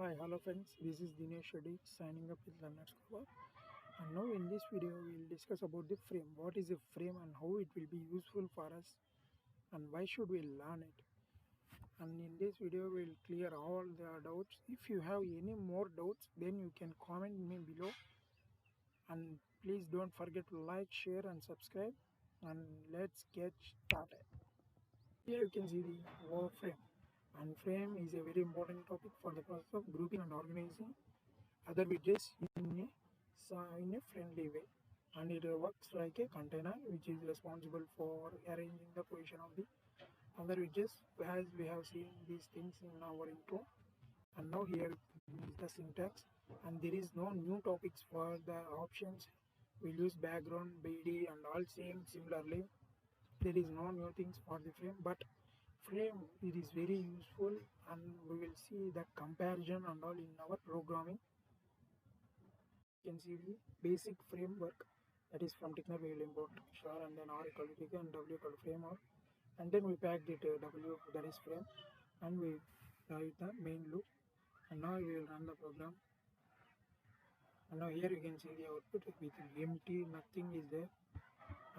Hi, hello friends. This is Dinesh Reddy signing up with Learner's Cover. And now in this video, we will discuss about the frame. What is a frame and how it will be useful for us and why should we learn it. And in this video, we will clear all the doubts. If you have any more doubts, then you can comment me below. And please don't forget to like, share and subscribe. And let's get started. Here you can see the word frame. And frame is a very important topic for the process of grouping and organizing other widgets in a friendly way, and it works like a container which is responsible for arranging the position of the other widgets as we have seen these things in our intro. And now here is the syntax, and there is no new topics for the options. We'll use background, BD and all same similarly. There is no new things for the frame, but frame it is very useful, and we will see that comparison and all in our programming. You can see the basic framework that is from TKINTER. We will import star and then R equal to TK and W equal to framework, and then we packed it W that is frame, and we write the main loop. And now we will run the program, and now here you can see the output with empty, nothing is there.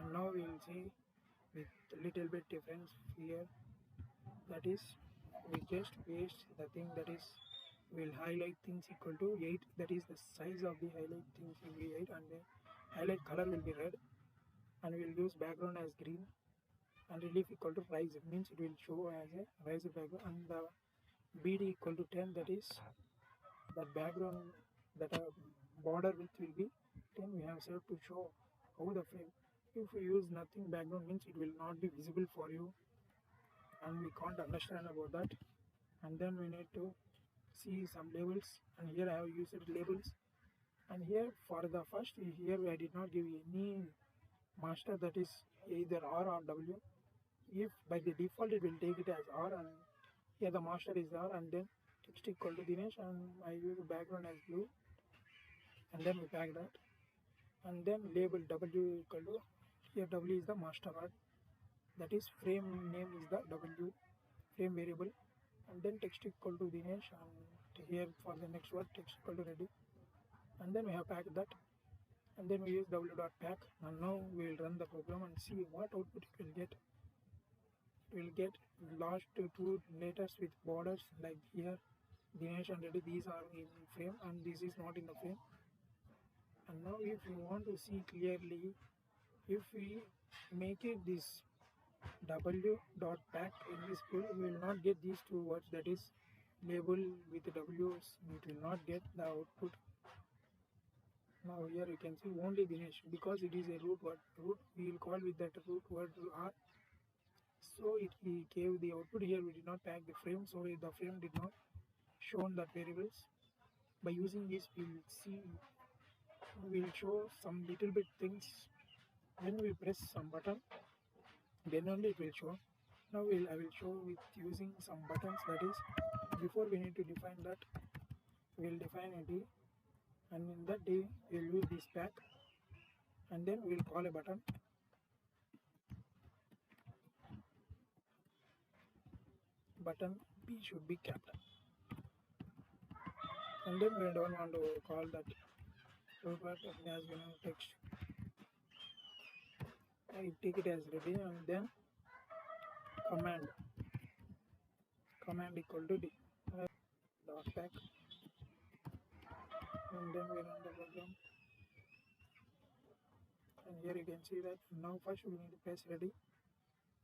And now we will see with little bit difference here, that is we just paste the thing, that is we'll highlight things equal to 8, that is the size of the highlight things will be 8, and the highlight color will be red, and we'll use background as green, and relief equal to rise, it means it will show as a rise background, and the BD equal to 10, that is that background, that border width will be 10. We have set to show how the frame, if we use nothing background means it will not be visible for you, and we can't understand about that. And then we need to see some labels, and here I have used labels. And here for the first, here I did not give any master, that is either R or W. If by the default it will take it as R, and here the master is R, and then text equal to Dinesh, and I use background as blue, and then we pack that, and then label W equal to, here W is the master word, that is frame name is the W frame variable, and then text equal to Dinesh, and here for the next word text equal to ready, and then we have packed that, and then we use w.pack, and now we will run the program and see what output it will get. It will get last two letters with borders like here Dinesh and ready, these are in frame and this is not in the frame. And now if you want to see clearly, if we make it this w.pack in this field, we will not get these two words, that is label with W's, it will not get the output. Now here you can see only Dinesh, because it is a root word. Root we will call with that root word R. So it he gave the output. Here we did not pack the frame, so the frame did not shown that variables. By using this, we will see, we will show some little bit things. When we press some button, then only it will show. Now I will show with using some buttons. That is, before we need to define that, we will define a D, and in that D we will use this pack, and then we will call a button. Button B should be kept, and then we don't want to call that robot as text. I take it as ready, and then command equal to D dot pack, and then we run the program. And here you can see that now first we need to press ready.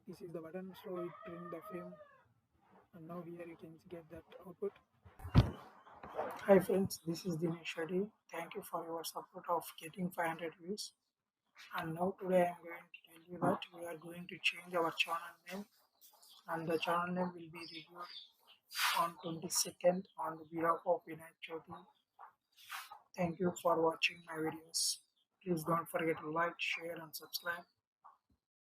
This is the button, so it print the frame, and now here you can get that output. Hi friends, this is Dinesh Reddy. Thank you for your support of getting 500 views. And now today I am going to tell you that we are going to change our channel name, and the channel name will be reviewed on 22nd on behalf of Vinayak Chaudhary. Thank you for watching my videos. Please don't forget to like, share and subscribe.